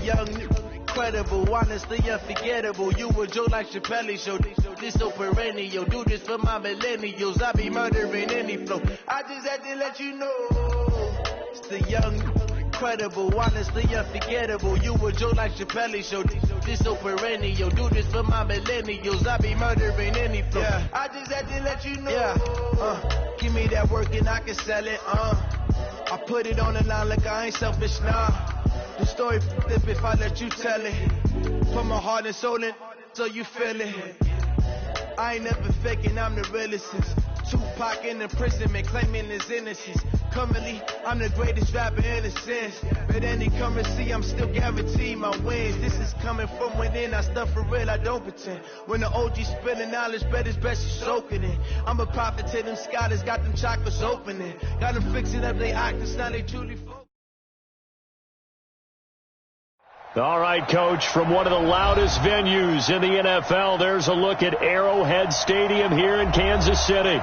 young, incredible, honestly unforgettable. You a joke like Chappelle Show. This so perennial. Do this for my millennials. I be murdering any flow. I just had to let you know. It's the young, incredible, honestly unforgettable. You a joke like Chappelle Show. This so perennial. Do this for my millennials. I be murdering any flow. Yeah. I just had to let you know. Yeah. Give me that work and I can sell it. I put it on the line like I ain't selfish now. The story flip if I let you tell it. Put my heart and soul in so you feel it. I ain't never faking, I'm the realest. Tupac in imprisonment, claiming his innocence. Currently, I'm the greatest rapper in a sense. But any currency, I'm still guaranteed my wins. This is coming from within, I stuff for real, I don't pretend. When the OG spilling knowledge, bet it's best you soaking it. I'm a prophet to them scholars, got them chakras opening. Got them fixing up they actors, now they truly focus. All right, Coach, from one of the loudest venues in the NFL, there's a look at Arrowhead Stadium here in Kansas City.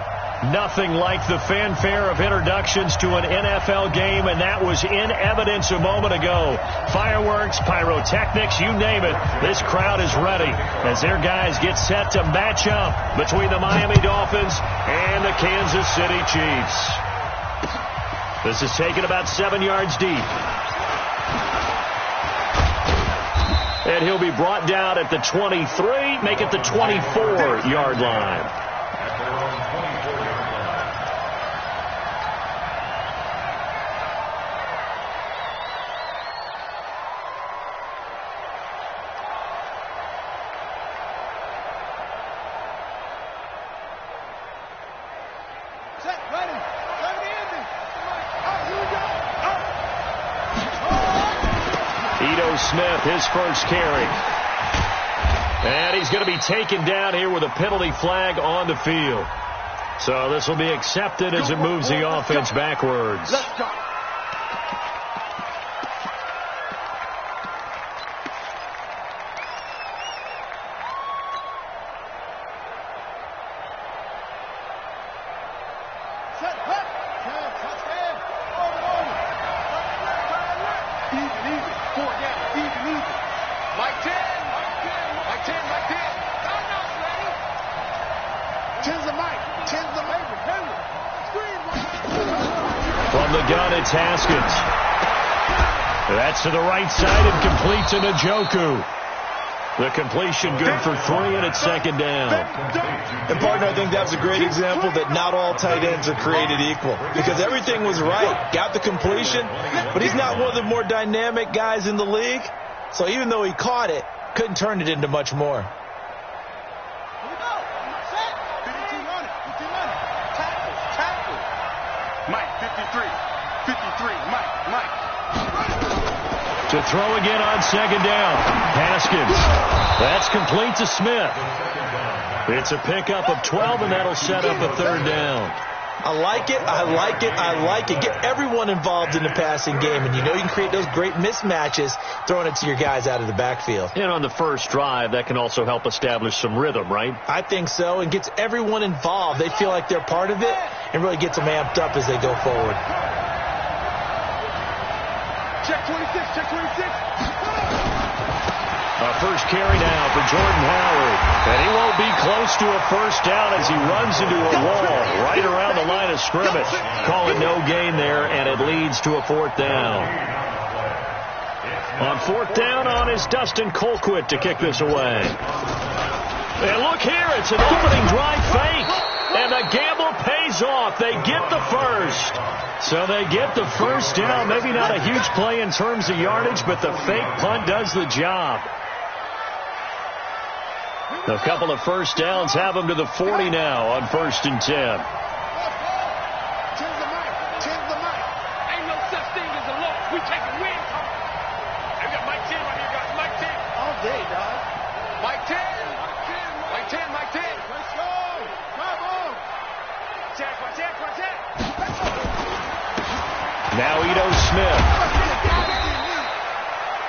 Nothing like the fanfare of introductions to an NFL game, and that was in evidence a moment ago. Fireworks, pyrotechnics, you name it. This crowd is ready as their guys get set to match up between the Miami Dolphins and the Kansas City Chiefs. This is taken about 7 yards deep. And he'll be brought down at the 23, make it the 24-yard line. Smith, his first carry. And he's going to be taken down here with a penalty flag on the field. So this will be accepted as it moves the offense backwards. Let's go. From the gun, it's Haskins. That's to the right side and complete to Njoku. The completion good for 3, and it's second down. And, partner, I think that's a great example that not all tight ends are created equal. Because everything was right. Got the completion, but he's not one of the more dynamic guys in the league. So even though he caught it, couldn't turn it into much more. To throw again on second down. Haskins. That's complete to Smith. It's a pickup of 12, and that'll set up a third down. I like it. I like it. I like it. Get everyone involved in the passing game, and you know you can create those great mismatches throwing it to your guys out of the backfield. And on the first drive, that can also help establish some rhythm, right? I think so, and gets everyone involved. They feel like they're part of it and really gets them amped up as they go forward. Check 26, check 26. First carry now for Jordan Howard. And he won't be close to a first down as he runs into a wall right around the line of scrimmage. Call it no gain there, and it leads to a fourth down. On fourth down is Dustin Colquitt to kick this away. And look here, it's an opening drive fake. And the gamble pays off. They get the first. So they get the first down. Maybe not a huge play in terms of yardage, but the fake punt does the job. A couple of first downs have them to the 40 now on 1st and 10. Ain't no such thing as a loss. We taking wins. I got Mike 10 right here, guys. Mike 10. All day, dog. Mike 10. Mike 10. Mike 10. Let's go. Come on. Check. Now Ito Smith.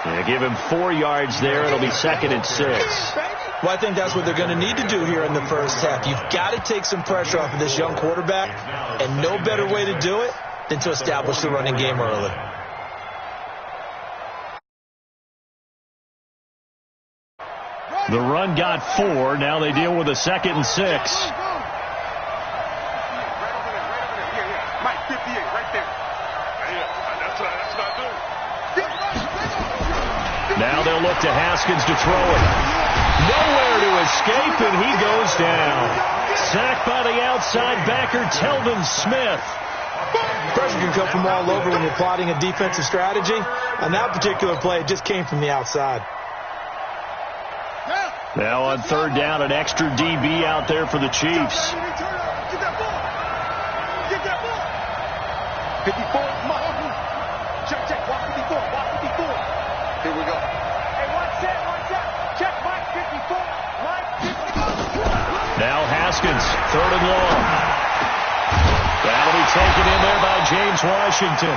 They give him 4 yards there. It'll be 2nd and 6. Well, I think that's what they're going to need to do here in the first half. You've got to take some pressure off of this young quarterback, and no better way to do it than to establish the running game early. The run got 4. Now they deal with a 2nd and 6. Mike, 58, right there. That's not good. Now they'll look to Haskins to throw it. Nowhere to escape, and he goes down. Sacked by the outside backer, Telvin Smith. Pressure can come from all over when you're plotting a defensive strategy. On that particular play, it just came from the outside. Now on 3rd down, an extra DB out there for the Chiefs. Get that ball. 54, check, watch 54, watch 54. Here we go. Hey, watch that. Check, Mike, 54, Mike, 54. Now Haskins, 3rd and long. That'll be taken in there by James Washington.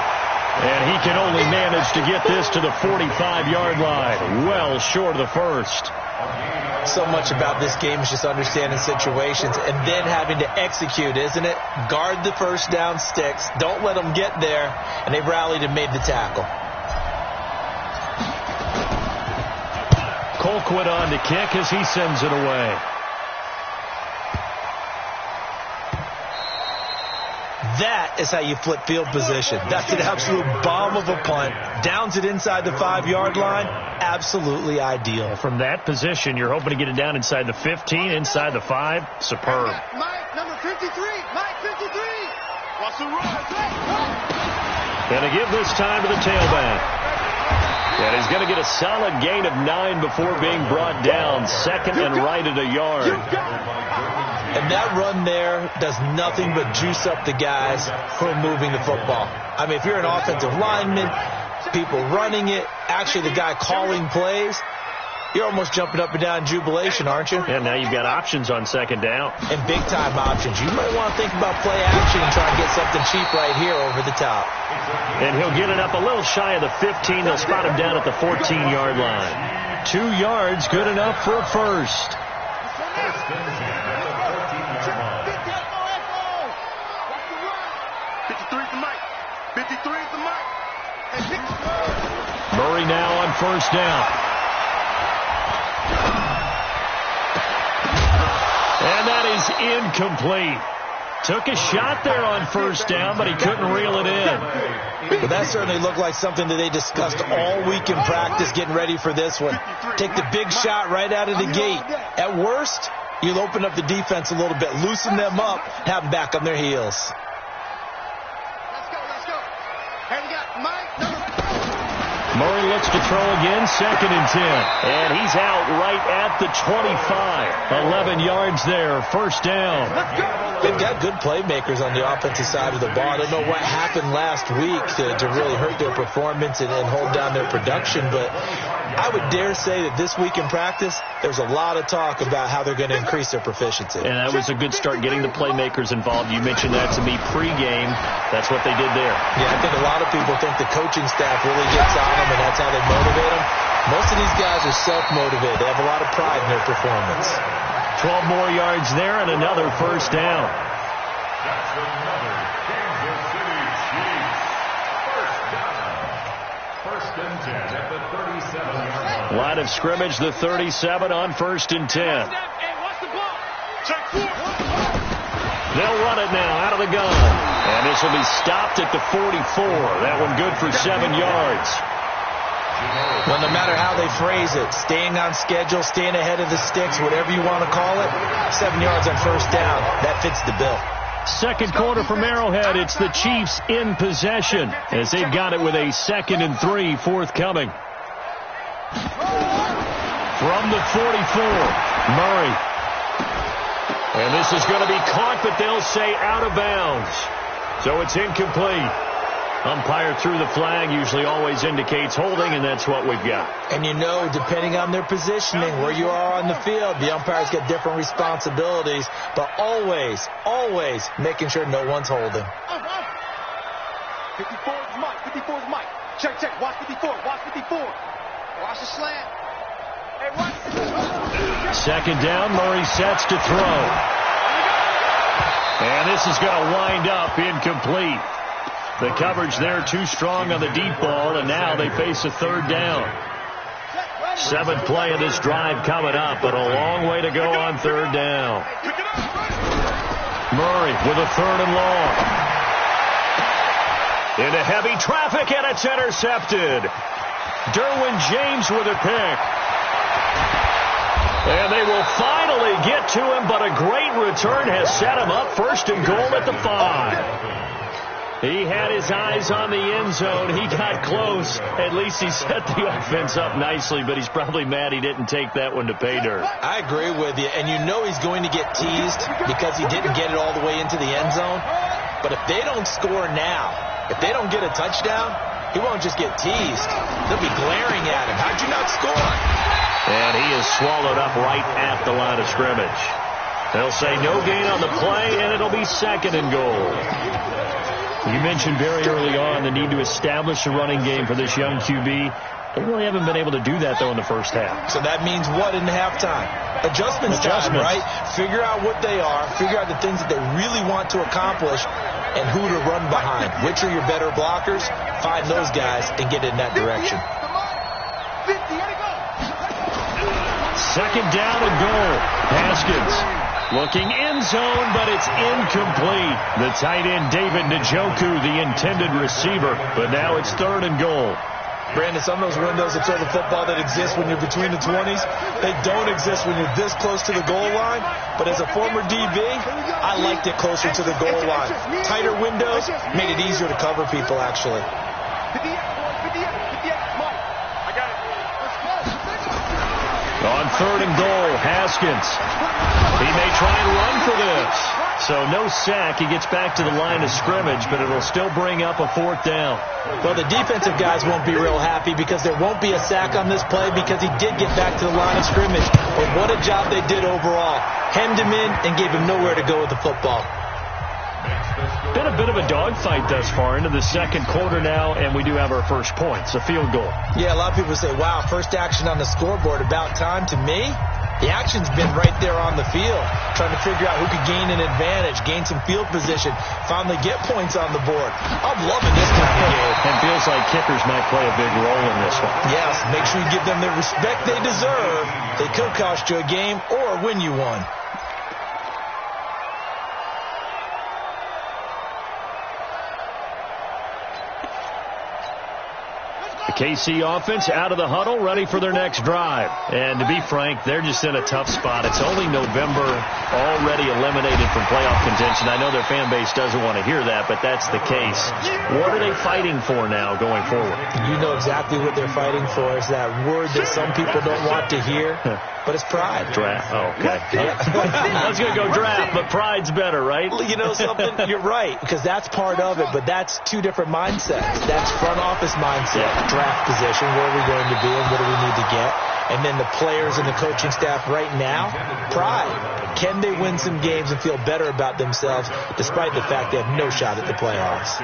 And he can only manage to get this to the 45-yard line. Well short of the first. So much about this game is just understanding situations and then having to execute, isn't it? Guard the first down sticks. Don't let them get there. And they rallied and made the tackle. Colquitt on to kick as he sends it away. That is how you flip field position. That's an absolute bomb of a punt. Downs it inside the 5-yard line. Absolutely ideal. From that position, you're hoping to get it down inside the 15, inside the 5. Superb. Mike, number 53. Mike, 53. Watch the run. Going to give this time to the tailback. And he's going to get a solid gain of 9 before being brought down. 2nd and right at a yard. And that run there does nothing but juice up the guys who are moving the football. I mean, if you're an offensive lineman, people running it, actually the guy calling plays, you're almost jumping up and down in jubilation, aren't you? And now you've got options on 2nd down. And big-time options. You might want to think about play action and try and get something cheap right here over the top. And he'll get it up a little shy of the 15. They'll spot him down at the 14-yard line. 2 yards, good enough for a first. 53 is the Mike. Murray now on 1st down. And that is incomplete. Took a shot there on 1st down, but he couldn't reel it in. But that certainly looked like something that they discussed all week in practice getting ready for this one. Take the big shot right out of the gate. At worst, you'll open up the defense a little bit, loosen them up, have them back on their heels. Murray looks to throw again, 2nd and 10. And he's out right at the 25. 11 yards there, 1st down. They've got good playmakers on the offensive side of the ball. I don't know what happened last week to really hurt their performance and hold down their production, but I would dare say that this week in practice, there's a lot of talk about how they're going to increase their proficiency. And that was a good start, getting the playmakers involved. You mentioned that to me pregame. That's what they did there. Yeah, I think a lot of people think the coaching staff really gets on them, and that's how they motivate them. Most of these guys are self-motivated. They have a lot of pride in their performance. 12 more yards there and another 1st down. That's another Kansas City Chiefs. 1st and 10 at the 37-yard line. Line of scrimmage, the 37 on 1st and 10. They'll run it now out of the gun. And this will be stopped at the 44. That one good for 7 yards. Well, no matter how they phrase it, staying on schedule, staying ahead of the sticks, whatever you want to call it, 7 yards on 1st down, that fits the bill. 2nd quarter from Arrowhead. It's the Chiefs in possession as they've got it with a 2nd and 3 forthcoming. From the 44, Murray. And this is going to be caught, but they'll say out of bounds. So it's incomplete. Umpire threw the flag, usually always indicates holding, and that's what we've got. And you know, depending on their positioning, where you are on the field, the umpire's got different responsibilities, but always, always making sure no one's holding. 54 is Mike, 54 is Mike. Check, watch 54, watch 54. Watch the slant. Hey, watch. 2nd down, Murray sets to throw. And this is going to wind up incomplete. The coverage there too strong on the deep ball, and now they face a 3rd down. Seventh play of this drive coming up, but a long way to go on third down. Murray with a third and long. Into heavy traffic, and it's intercepted. Derwin James with a pick. And they will finally get to him, but a great return has set him up first and goal at the 5. He had his eyes on the end zone. He got close. At least he set the offense up nicely, but he's probably mad he didn't take that one to pay dirt. I agree with you, and you know he's going to get teased because he didn't get it all the way into the end zone. But if they don't score now, if they don't get a touchdown, he won't just get teased. They'll be glaring at him. How'd you not score? And he is swallowed up right at the line of scrimmage. They'll say no gain on the play, and it'll be second and goal. You mentioned very early on the need to establish a running game for this young QB. They really haven't been able to do that, though, in the first half. So that means what in halftime? Adjustments time, right? Figure out what they are. Figure out the things that they really want to accomplish and who to run behind. Which are your better blockers? Find those guys and get in that direction. Second down and goal. Haskins looking end zone, but it's incomplete. The tight end, David Njoku, the intended receiver, but now it's third and goal. Brandon, some of those windows to throw the football that exist when you're between the 20s, they don't exist when you're this close to the goal line. But as a former DB, I liked it closer to the goal line. Tighter windows made it easier to cover people, actually. On third and goal, Haskins. He may try and run for this. So no sack. He gets back to the line of scrimmage, but it'll still bring up a fourth down. Well, the defensive guys won't be real happy because there won't be a sack on this play because he did get back to the line of scrimmage. But what a job they did overall. Hemmed him in and gave him nowhere to go with the football. Been a bit of a dogfight thus far into the second quarter now, and we do have our first points, a field goal. Yeah, a lot of people say, wow, first action on the scoreboard, about time. To me, the action's been right there on the field, trying to figure out who could gain an advantage, gain some field position, finally get points on the board. I'm loving this kind of game. And feels like kickers might play a big role in this one. Yes, make sure you give them the respect they deserve. They could cost you a game or win you one. The KC offense out of the huddle, ready for their next drive. And to be frank, they're just in a tough spot. It's only November, already eliminated from playoff contention. I know their fan base doesn't want to hear that, but that's the case. What are they fighting for now going forward? You know exactly what they're fighting for. It's that word that some people don't want to hear, but it's pride. Draft. Oh, okay. I was going to go draft, but pride's better, right? You know something? You're right, because that's part of it, but that's two different mindsets. That's front office mindset, draft position, where are we going to be and what do we need to get? And then the players and the coaching staff right now, pride. Can they win some games and feel better about themselves despite the fact they have no shot at the playoffs?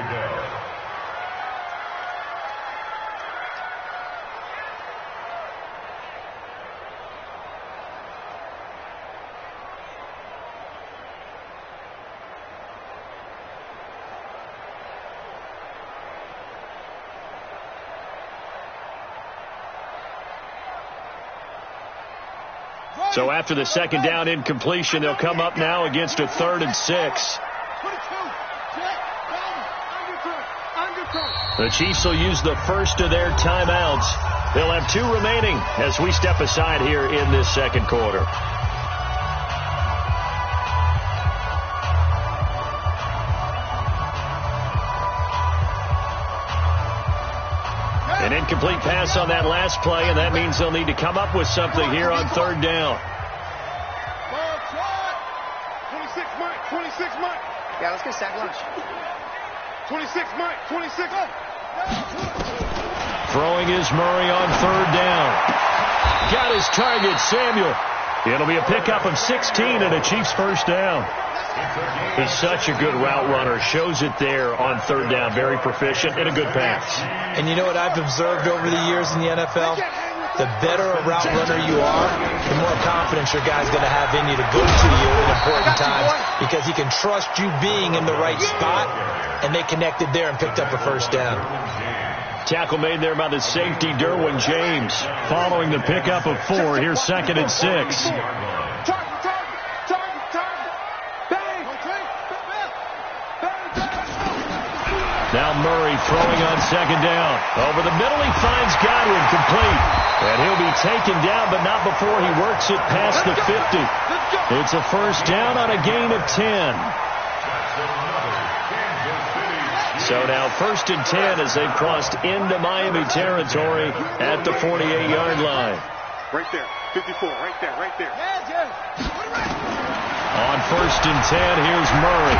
So after the second down incompletion, they'll come up now against a 3rd and 6. The Chiefs will use the first of their timeouts. They'll have 2 remaining as we step aside here in this second quarter. An incomplete pass on that last play, and that means they'll need to come up with something here on third down. 26, Mike. 26, Mike. Yeah, let's get sack lunch. 26, Mike. 26. Throwing is Murray on third down. Got his target, Samuel. It'll be a pickup of 16 and a Chiefs first down. He's such a good route runner. Shows it there on third down. Very proficient and a good pass. And you know what I've observed over the years in the NFL? The better a route runner you are, the more confidence your guy's going to have in you to go to you at important times because he can trust you being in the right spot, and they connected there and picked up a first down. Tackle made there by the safety, Derwin James. Following the pickup of 4, here's 2nd and 6. Now Murray throwing on 2nd down. Over the middle, he finds Godwin, complete. And he'll be taken down, but not before he works it past the 50. It's a first down on a gain of 10. So now 1st and 10 as they've crossed into Miami territory at the 48-yard line. Right there, 54, right there, right there. On 1st and 10, here's Murray.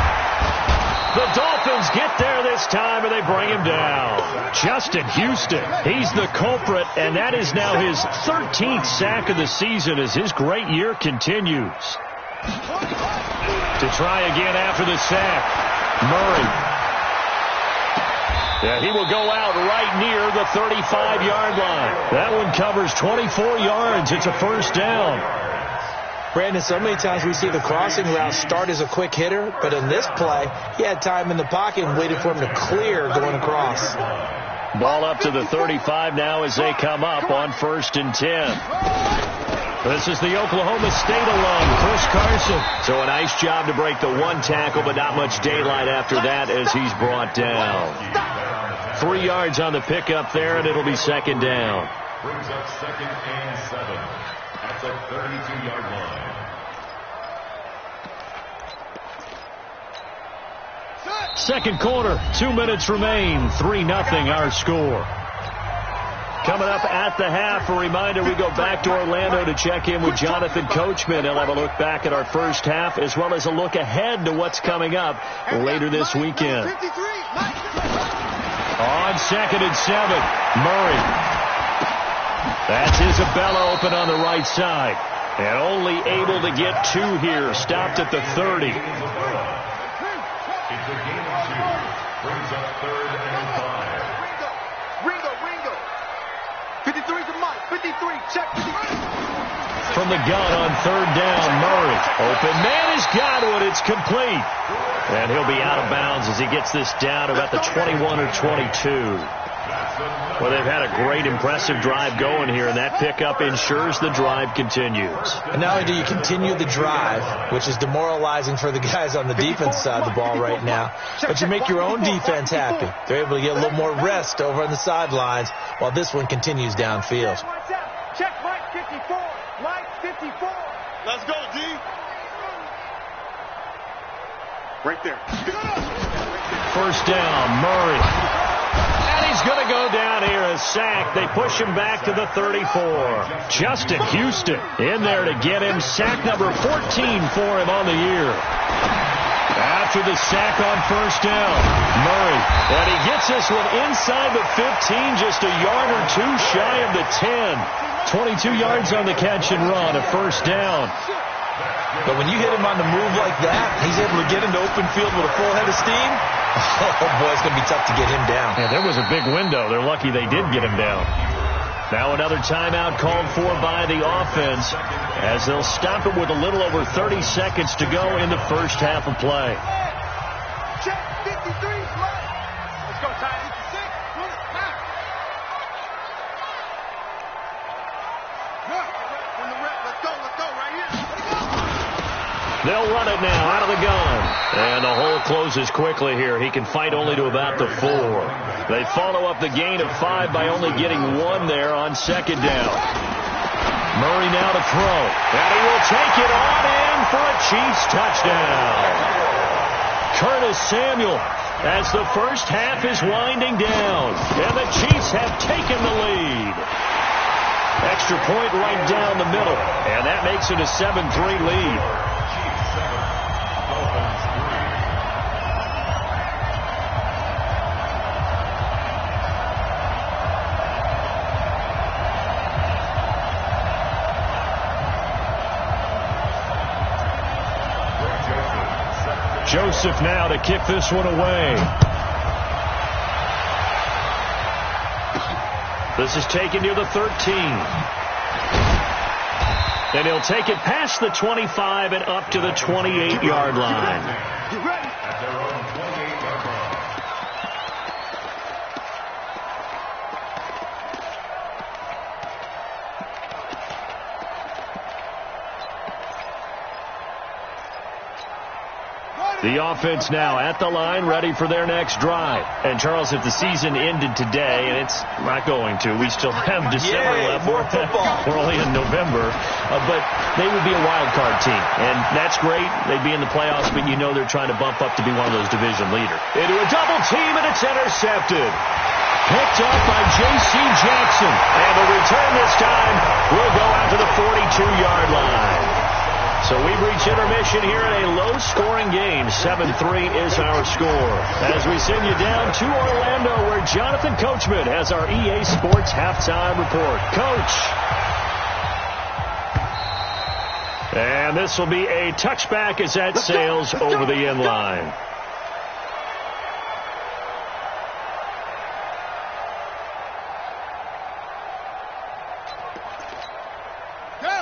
The Dolphins get there this time, and they bring him down. Justin Houston, he's the culprit, and that is now his 13th sack of the season as his great year continues. To try again after the sack, Murray. Yeah, he will go out right near the 35-yard line. That one covers 24 yards. It's a first down. Brandon, so many times we see the crossing route start as a quick hitter, but in this play, he had time in the pocket and waited for him to clear going across. Ball up to the 35 now as they come up on 1st and 10. This is the Oklahoma State alum, Chris Carson. So a nice job to break the 1 tackle, but not much daylight after that as he's brought down. 3 yards on the pickup there, and it'll be 2nd down. Brings up 2nd and 7 at the 32-yard line. Second quarter, 2 minutes remain, 3-0 our score. Coming up at the half, a reminder, we go back to Orlando to check in with Jonathan Coachman. He'll have a look back at our first half as well as a look ahead to what's coming up later this weekend. On 2nd and 7, Murray. That's Isabella open on the right side. And only able to get 2 here, stopped at the 30. It's a gain of 2. Brings up 3rd and 5. Ringo. 53 to Mike. 53. Check. 53. From the gun on 3rd down, Murray. Open man is Godwin. It's complete. And he'll be out of bounds as he gets this down about the 21 or 22. Well, they've had a great, impressive drive going here, and that pickup ensures the drive continues. And not only do you continue the drive, which is demoralizing for the guys on the defense side of the ball right now, but you make your own defense happy. They're able to get a little more rest over on the sidelines while this one continues downfield. Check Mike 54. Mike 54. Let's go, D. Right there. First down, Murray. He's going to go down here, a sack. They push him back to the 34. Justin Houston in there to get him. Sack number 14 for him on the year. After the sack on first down, Murray. And he gets this one inside the 15, just a yard or 2 shy of the 10. 22 yards on the catch and run, a first down. But when you hit him on the move like that, he's able to get into open field with a full head of steam. Oh, boy, it's going to be tough to get him down. Yeah, there was a big window. They're lucky they did get him down. Now another timeout called for by the offense as they'll stop it with a little over 30 seconds to go in the first half of play. Check 53. Let's go, Ty. 56. Let's go right here. They'll run it now out of the gun. And the hole closes quickly here. He can fight only to about the 4. They follow up the gain of 5 by only getting 1 there on 2nd down. Murray now to throw. And he will take it on in for a Chiefs touchdown. Curtis Samuel as the first half is winding down. And the Chiefs have taken the lead. Extra point right down the middle. And that makes it a 7-3 lead. Joseph now to kick this one away. This is taken near the 13. And he'll take it past the 25 and up to the 28-yard line. At their own 28-yard line. The offense now at the line, ready for their next drive. And, Charles, if the season ended today, and it's not going to, we still have December left. More football. We're only in November. But they would be a wild card team. And that's great. They'd be in the playoffs, but you know they're trying to bump up to be one of those division leaders. Into a double team, and it's intercepted. Picked up by J.C. Jackson. And the return this time will go out to the 42-yard line. So we've reached intermission here in a low-scoring game. 7-3 is our score. As we send you down to Orlando, where Jonathan Coachman has our EA Sports halftime report. Coach. And this will be a touchback as that sails over the end line.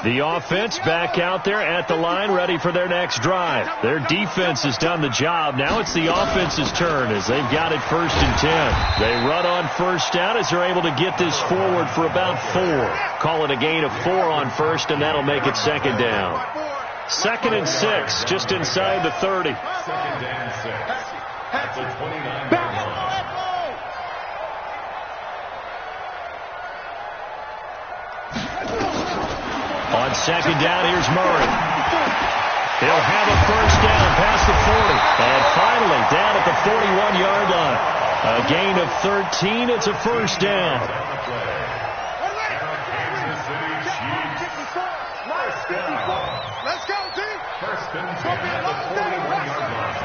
The offense back out there at the line, ready for their next drive. Their defense has done the job. Now it's the offense's turn as they've got it 1st and 10. They run on 1st down as they're able to get this forward for about 4. Call it a gain of 4 on 1st, and that'll make it 2nd down. 2nd and 6, just inside the 30. 2nd and 6. That's a 29-yard line. On 2nd down, here's Murray. He'll have a 1st down past the 40. And finally, down at the 41-yard line. A gain of 13. It's a 1st down. Let's go, team. 1st and 10 at the 41-yard line.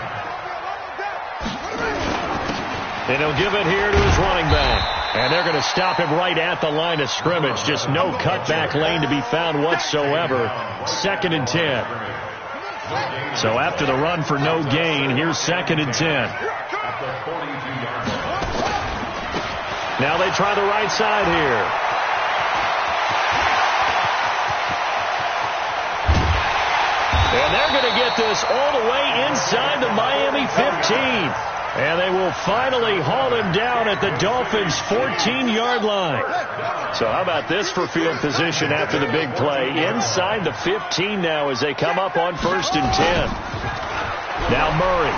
And he'll give it here to his running back. And they're going to stop him right at the line of scrimmage. Just no cutback lane to be found whatsoever. 2nd and 10. So after the run for no gain, here's 2nd and 10. Now they try the right side here. And they're going to get this all the way inside the Miami 15. And they will finally haul him down at the Dolphins' 14-yard line. So how about this for field position after the big play? Inside the 15 now as they come up on 1st and 10. Now Murray.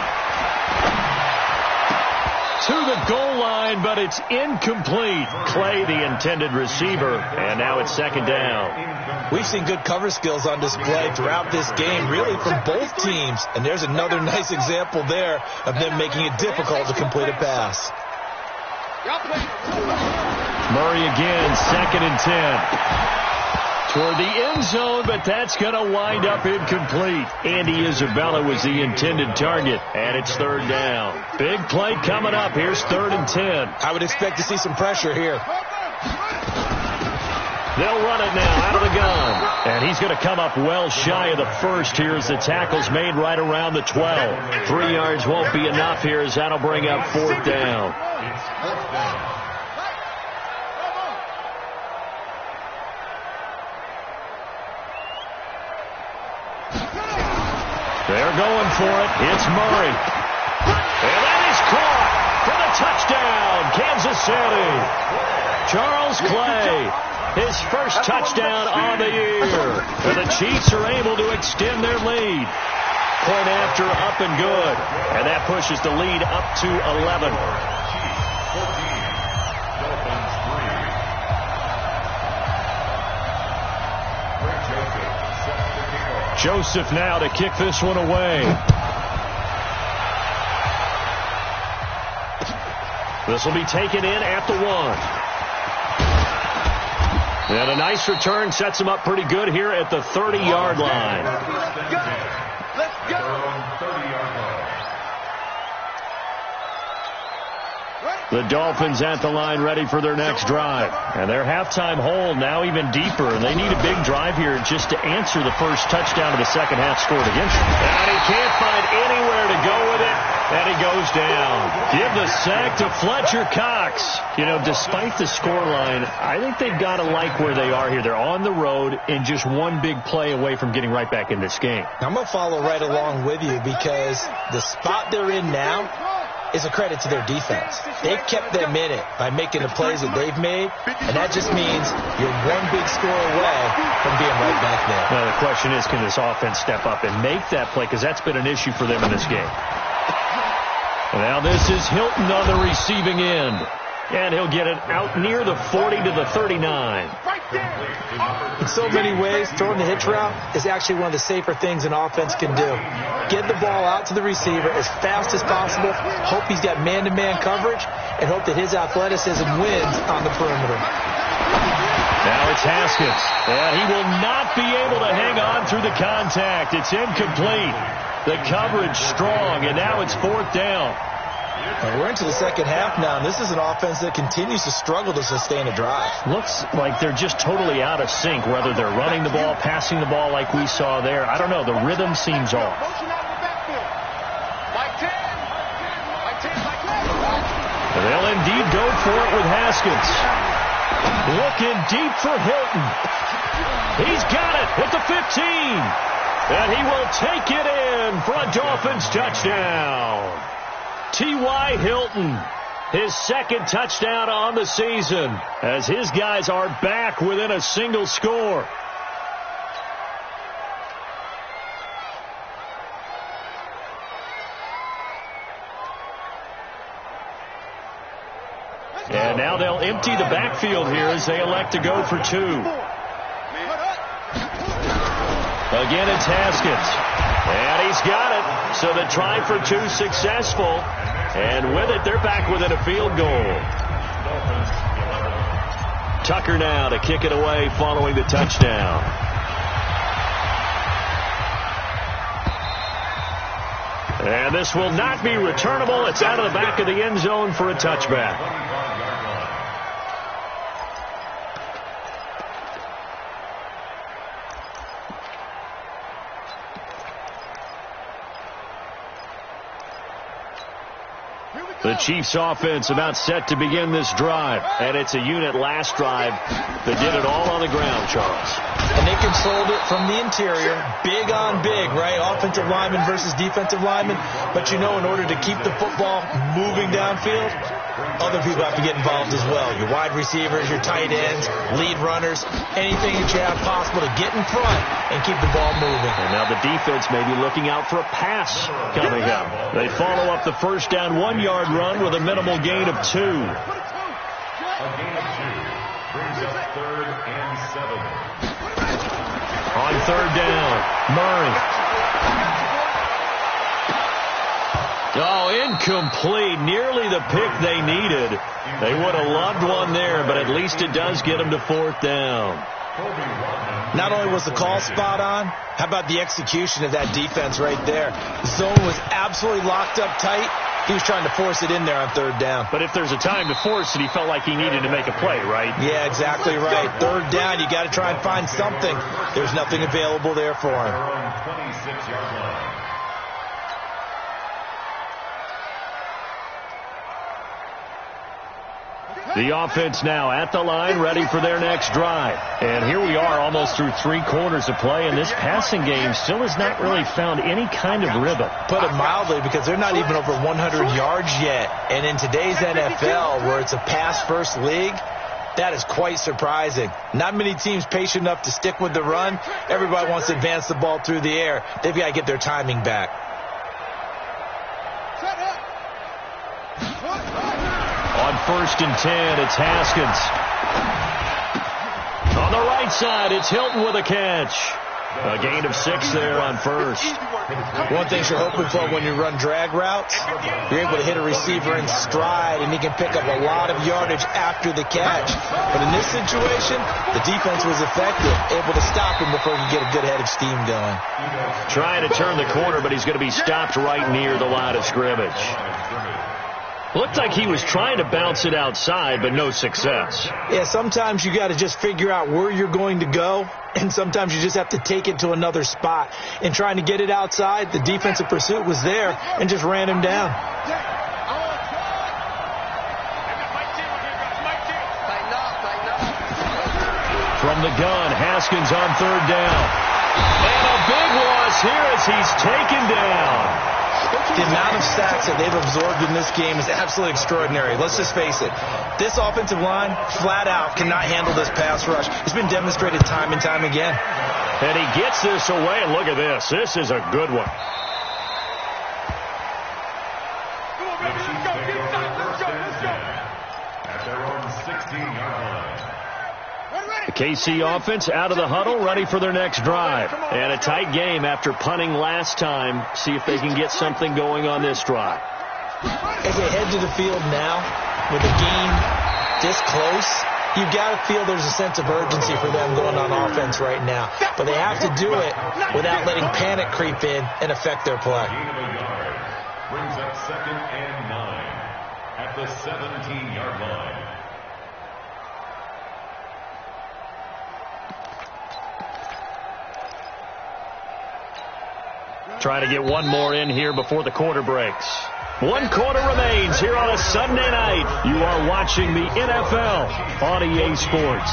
To the goal line, but it's incomplete. Clay, the intended receiver, and now it's 2nd down. We've seen good cover skills on display throughout this game, really from both teams. And there's another nice example there of them making it difficult to complete a pass. Murray again, 2nd and 10. Toward the end zone, but that's going to wind up incomplete. Andy Isabella was the intended target, and it's 3rd down. Big play coming up. Here's 3rd and 10. I would expect to see some pressure here. They'll run it now out of the gun. And he's going to come up well shy of the 1st here as the tackle's made right around the 12. 3 yards won't be enough here as that'll bring up 4th down. It's 4th down. They're going for it. It's Murray. And that is caught for the touchdown, Kansas City. Charles Clay, his 1st touchdown on the year. And the Chiefs are able to extend their lead. Point after, up and good. And that pushes the lead up to 11. Joseph now to kick this one away. This will be taken in at the 1. And a nice return sets him up pretty good here at the 30-yard line. Let's go. The Dolphins at the line ready for their next drive. And their halftime hold now even deeper. And they need a big drive here just to answer the 1st touchdown of the 2nd half scored against them. And he can't find anywhere to go with it. And he goes down. Give the sack to Fletcher Cox. You know, despite the scoreline, I think they've got to like where they are here. They're on the road and just one big play away from getting right back in this game. I'm going to follow right along with you because the spot they're in now is a credit to their defense. They've kept them in it by making the plays that they've made, and that just means you're one big score away from being right right back there. Now the question is, can this offense step up and make that play? Because that's been an issue for them in this game. Now this is Hilton on the receiving end. And he'll get it out near the 40 to the 39. In so many ways, throwing the hitch route is actually one of the safer things an offense can do. Get the ball out to the receiver as fast as possible, hope he's got man-to-man coverage, and hope that his athleticism wins on the perimeter. Now it's Haskins, and he will not be able to hang on through the contact. It's incomplete. The coverage strong, and now it's 4th down. We're into the second half now, and this is an offense that continues to struggle to sustain a drive. Looks like they're just totally out of sync, whether they're running the ball, passing the ball like we saw there. I don't know. The rhythm seems off. They'll indeed go for it with Haskins. Looking deep for Hilton. He's got it at the 15. And he will take it in for a Dolphins touchdown. T.Y. Hilton, his second touchdown on the season, as his guys are back within a single score. And now they'll empty the backfield here as they elect to go for 2. Again, it's Haskins. And he's got it. So the try for 2 successful. And with it, they're back within a field goal. Tucker now to kick it away following the touchdown. And this will not be returnable. It's out of the back of the end zone for a touchback. The Chiefs offense about set to begin this drive. And it's a unit last drive that did it all on the ground, Charles. And they controlled it from the interior. Big on big, right? Offensive lineman versus defensive lineman. But you know, in order to keep the football moving downfield, other people have to get involved as well. Your wide receivers, your tight ends, lead runners, anything that you have possible to get in front and keep the ball moving. And now the defense may be looking out for a pass coming up. They follow up the first down 1-yard run with a minimal gain of 2. A gain of 2 brings up 3rd and 7. On 3rd down, Murray. Oh, incomplete. Nearly the pick they needed. They would have loved one there, but at least it does get them to 4th down. Not only was the call spot on, how about the execution of that defense right there? The zone was absolutely locked up tight. He was trying to force it in there on 3rd down. But if there's a time to force it, he felt like he needed to make a play, right? Yeah, exactly right. 3rd down, you got to try and find something. There's nothing available there for him. 26-yard line. The offense now at the line, ready for their next drive. And here we are almost through 3 quarters of play, and this passing game still has not really found any kind of rhythm. Put it mildly, because they're not even over 100 yards yet. And in today's NFL, where it's a pass-first league, that is quite surprising. Not many teams patient enough to stick with the run. Everybody wants to advance the ball through the air. They've got to get their timing back. On 1st and 10, it's Haskins. On the right side, it's Hilton with a catch. A gain of 6 there on 1st. One thing you're hoping for when you run drag routes, you're able to hit a receiver in stride, and he can pick up a lot of yardage after the catch. But in this situation, the defense was effective, able to stop him before he could get a good head of steam going. Trying to turn the corner, but he's going to be stopped right near the line of scrimmage. Looked like he was trying to bounce it outside, but no success. Yeah, sometimes you got to just figure out where you're going to go, and sometimes you just have to take it to another spot. In trying to get it outside, the defensive pursuit was there and just ran him down. From the gun, Haskins on 3rd down. And a big loss here as he's taken down. The amount of sacks that they've absorbed in this game is absolutely extraordinary. Let's just face it. This offensive line, flat out, cannot handle this pass rush. It's been demonstrated time and time again. And he gets this away, and look at this. This is a good one. The KC offense out of the huddle, ready for their next drive. And a tight game after punting last time. See if they can get something going on this drive. As they head to the field now, with the game this close, you've got to feel there's a sense of urgency for them going on offense right now. But they have to do it without letting panic creep in and affect their play. Brings up 2nd and 9 at the 17-yard line. Trying to get one more in here before the quarter breaks. 1 quarter remains here on a Sunday night. You are watching the NFL on EA Sports.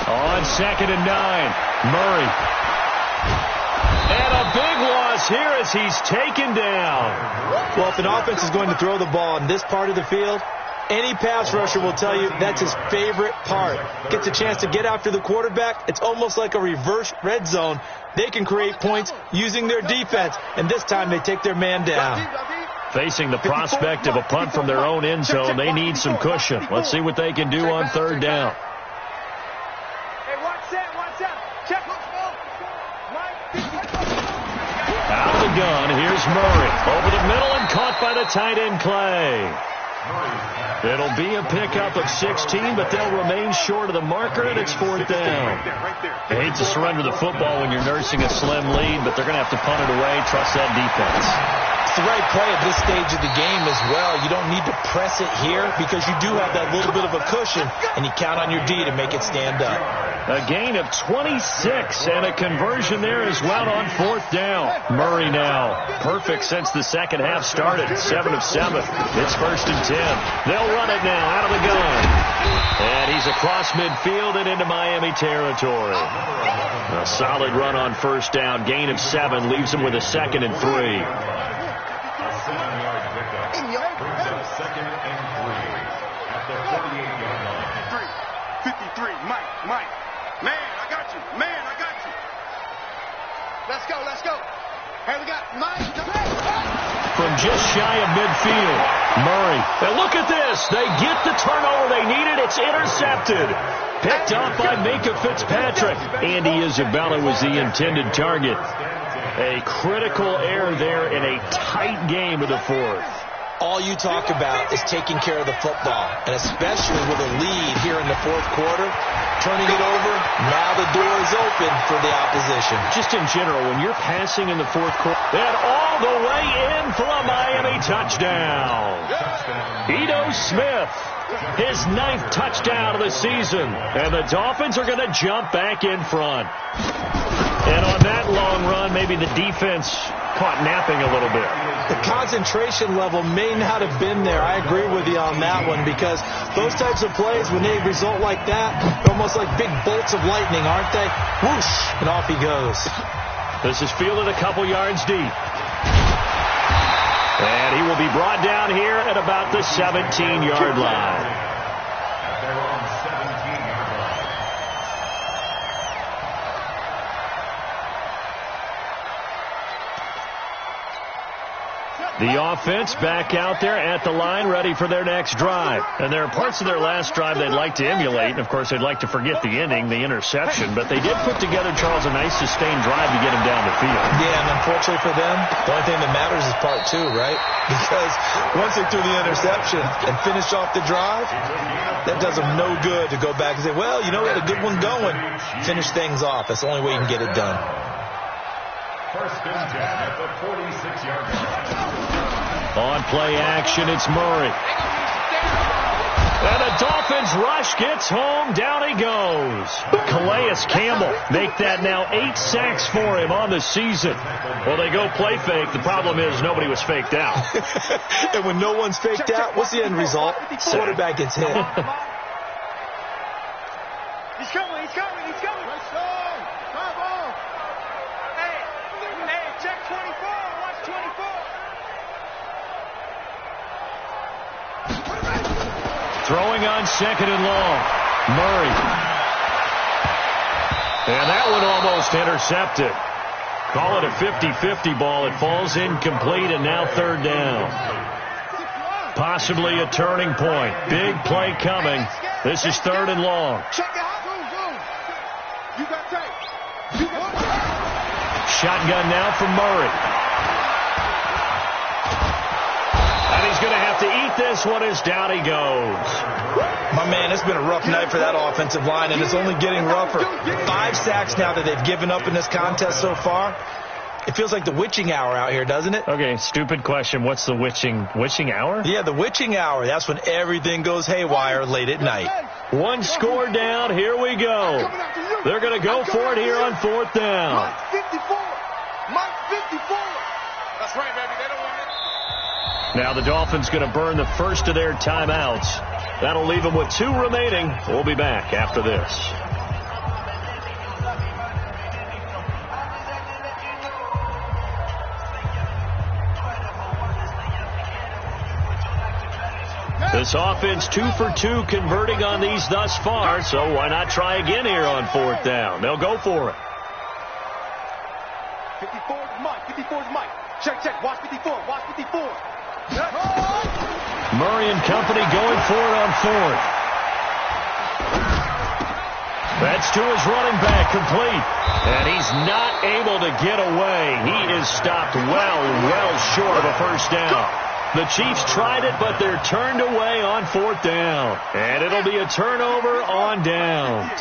On 2nd and 9. Murray. And a big loss here as he's taken down. Well, if an offense is going to throw the ball in this part of the field, any pass rusher will tell you that's his favorite part. Gets a chance to get after the quarterback. It's almost like a reverse red zone. They can create points using their defense, and this time they take their man down. Facing the prospect of a punt from their own end zone, they need some cushion. Let's see what they can do on 3rd down. Out of the gun, here's Murray. Over the middle and caught by the tight end Clay. It'll be a pickup of 16, but they'll remain short of the marker, and it's 4th down. I hate to surrender the football when you're nursing a slim lead, but they're going to have to punt it away. Trust that defense. It's the right play at this stage of the game as well. You don't need to press it here because you do have that little bit of a cushion, and you count on your D to make it stand up. A gain of 26 and a conversion there as well on 4th down. Murray now perfect since the second half started. 7 of 7. It's 1st and 10. They'll run it now out of the gun. And he's across midfield and into Miami territory. A solid run on 1st down. Gain of 7 leaves him with a 2nd and 3. 7-yard pickup. Brings up 2nd and 3 at the 48-yard line. 53, Mike. Man, I got you. Let's go. Hey, we got Mike. From just shy of midfield, Murray. And look at this. They get the turnover they needed. It's intercepted. Picked up by Minka Fitzpatrick. Andy Isabella was the intended target. A critical error there in a tight game of the 4th. All you talk about is taking care of the football, and especially with a lead here in the 4th quarter, turning it over, now the door is open for the opposition. Just in general, when you're passing in the 4th quarter, and all the way in for a Miami touchdown. Ito Smith, his 9th touchdown of the season, and the Dolphins are going to jump back in front. And on that long run, maybe the defense caught napping a little bit. The concentration level may not have been there. I agree with you on that one because those types of plays, when they result like that, they're almost like big bolts of lightning, aren't they? Whoosh, and off he goes. This is fielded a couple yards deep. And he will be brought down here at about the 17-yard line. At their own 17-yard line. The offense back out there at the line, ready for their next drive. And there are parts of their last drive they'd like to emulate. And, of course, they'd like to forget the ending, the interception. But they did put together, Charles, a nice sustained drive to get him down the field. Yeah, and unfortunately for them, the only thing that matters is part 2, right? Because once they threw the interception and finished off the drive, that does them no good to go back and say, well, you know, we had a good one going. Finish things off. That's the only way you can get it done. 1st and 10 at the 46-yard line. On play action, it's Murray. And the Dolphins rush gets home. Down he goes. Calais Campbell make that now 8 sacks for him on the season. Well, they go play fake. The problem is nobody was faked out. And when no one's faked out, what's the end result? Quarterback gets hit. He's coming, he's coming, he's coming. Hey, check 24, watch 24. Throwing on 2nd and long. Murray. And that one almost intercepted. Call it a 50-50 ball. It falls incomplete, and now 3rd down. Possibly a turning point. Big play coming. This is 3rd and long. Shotgun now from Murray. And he's going to have to eat this one as down he goes. My man, it's been a rough night for that offensive line, and it's only getting rougher. 5 sacks now that they've given up in this contest so far. It feels like the witching hour out here, doesn't it? Okay, stupid question. What's the witching hour? Yeah, the witching hour. That's when everything goes haywire late at night. 1 score down. Here we go. They're going to go for it here on 4th down. Mike 54. Mike 54. That's right, baby. They don't want it. Now the Dolphins going to burn the first of their timeouts. That'll leave them with 2 remaining. We'll be back after this. This offense 2 for 2 converting on these thus far, so why not try again here on 4th down? They'll go for it. 54 is Mike. 54 is Mike. Check, check. Watch 54. Watch 54. Murray and company going for it on 4th. That's to his running back, complete. And he's not able to get away. He is stopped well short of a first down. The Chiefs tried it, but they're turned away on 4th down. And it'll be a turnover on downs.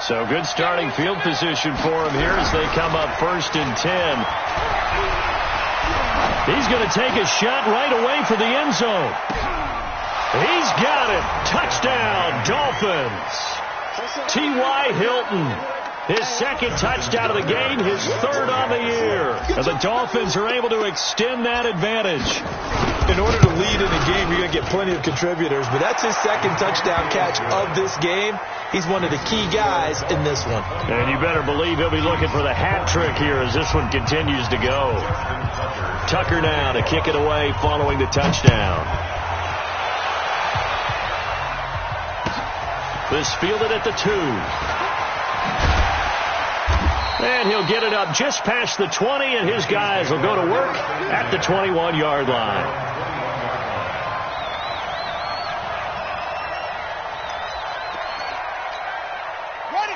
So good starting field position for him here as they come up 1st and 10. He's going to take a shot right away for the end zone. He's got it. Touchdown, Dolphins. T.Y. Hilton. His 2nd touchdown of the game, his 3rd on the year. And the Dolphins are able to extend that advantage. In order to lead in a game, you're going to get plenty of contributors, but that's his 2nd touchdown catch of this game. He's one of the key guys in this one. And you better believe he'll be looking for the hat trick here as this one continues to go. Tucker now to kick it away following the touchdown. This fielded at the 2. And he'll get it up just past the 20, and his guys will go to work at the 21-yard line.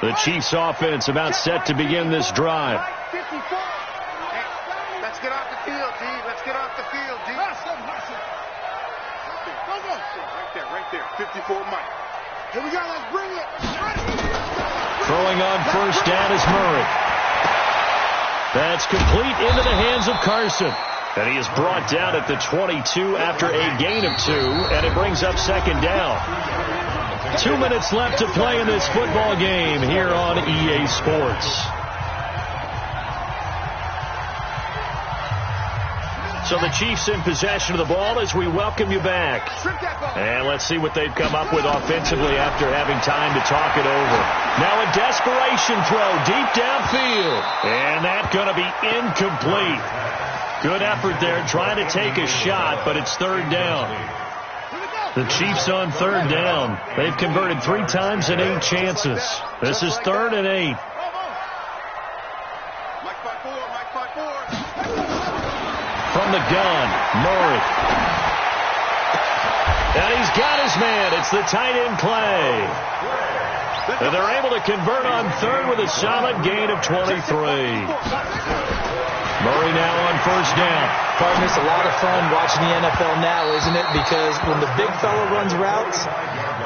The Chiefs offense about set to begin this drive. Let's get off the field, D. Let's get off the field, D. Right there. 54 Mike. Here we go. Let's bring it. Throwing on 1st down is Murray. That's complete into the hands of Carson. And he is brought down at the 22 after a gain of 2, and it brings up 2nd down. 2 minutes left to play in this football game here on EA Sports. So the Chiefs in possession of the ball as we welcome you back. And let's see what they've come up with offensively after having time to talk it over. Now a desperation throw deep downfield. And that's going to be incomplete. Good effort there trying to take a shot, but it's 3rd down. The Chiefs on 3rd down. They've converted 3 times in 8 chances. This is 3rd and 8. From the gun, Murray. And he's got his man. It's the tight end Clay. And they're able to convert on 3rd with a solid gain of 23. Murray now on 1st down. Partner, it's a lot of fun watching the NFL now, isn't it? Because when the big fella runs routes,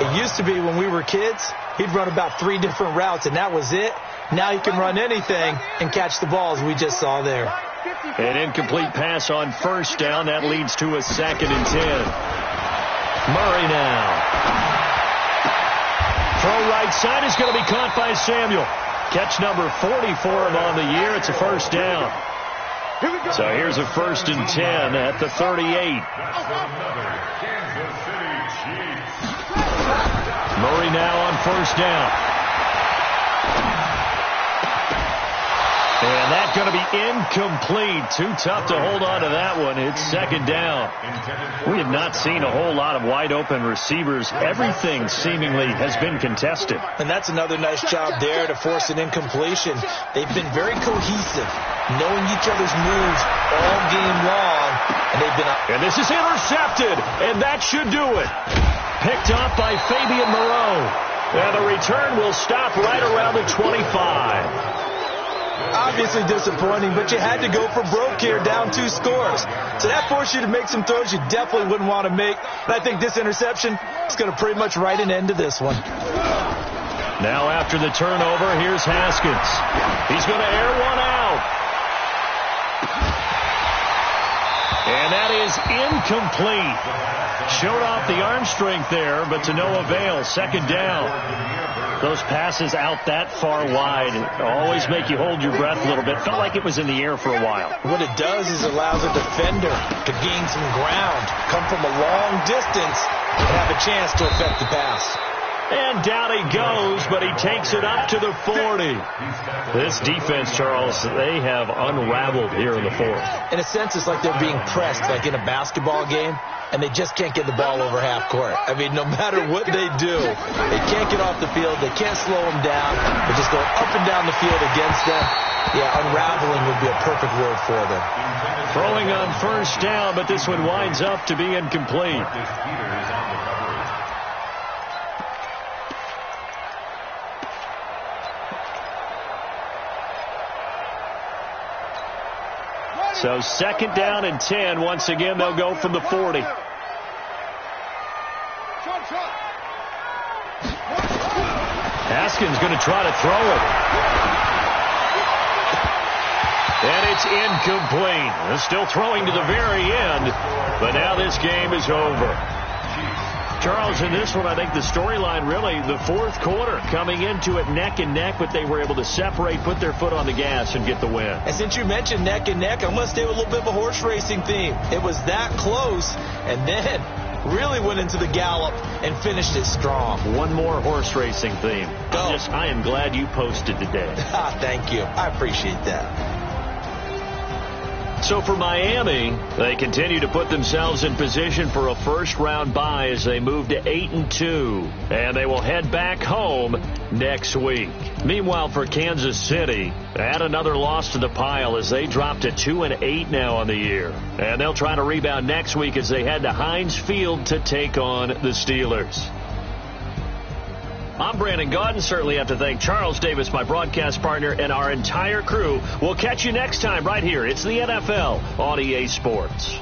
it used to be when we were kids, he'd run about 3 different routes, and that was it. Now he can run anything and catch the balls we just saw there. An incomplete pass on 1st down. That leads to a 2nd and 10. Murray now. right side is going to be caught by Samuel. Catch number 40 for him on the year. It's a first down. So here's a 1st and 10 at the 38. Murray now on 1st down. And that's going to be incomplete. Too tough to hold on to that one. It's 2nd down. We have not seen a whole lot of wide-open receivers. Everything seemingly has been contested. And that's another nice job there to force an incompletion. They've been very cohesive, knowing each other's moves all game long. And this is intercepted, and that should do it. Picked up by Fabian Moreau. And the return will stop right around the 25. Obviously disappointing, but you had to go for broke here, down 2 scores. So that forced you to make some throws you definitely wouldn't want to make. And I think this interception is going to pretty much write an end to this one. Now after the turnover, here's Haskins. He's going to air one out. And that is incomplete. Showed off the arm strength there, but to no avail. 2nd down. Those passes out that far wide always make you hold your breath a little bit. Felt like it was in the air for a while. What it does is it allows a defender to gain some ground, come from a long distance, and have a chance to affect the pass. And down he goes, but he takes it up to the 40. This defense, Charles, they have unraveled here in the 4th. In a sense, it's like they're being pressed, like in a basketball game, and they just can't get the ball over half court. I mean, no matter what they do, they can't get off the field. They can't slow them down. They're just going up and down the field against them. Yeah, unraveling would be a perfect word for them. Throwing on 1st down, but this one winds up to be incomplete. So 2nd down and 10. Once again, they'll go from the 40. Haskins going to try to throw it. And it's incomplete. They're still throwing to the very end, but now this game is over. Charles, in this one, I think the storyline really, the 4th quarter, coming into it neck and neck, but they were able to separate, put their foot on the gas, and get the win. And since you mentioned neck and neck, I'm going to stay with a little bit of a horse racing theme. It was that close, and then really went into the gallop and finished it strong. One more horse racing theme. I am glad you posted today. Thank you. I appreciate that. So for Miami, they continue to put themselves in position for a first-round bye as they move to 8-2, and they will head back home next week. Meanwhile, for Kansas City, add another loss to the pile as they drop to 2-8 now on the year, and they'll try to rebound next week as they head to Heinz Field to take on the Steelers. I'm Brandon Gaudin. Certainly have to thank Charles Davis, my broadcast partner, and our entire crew. We'll catch you next time right here. It's the NFL on EA Sports.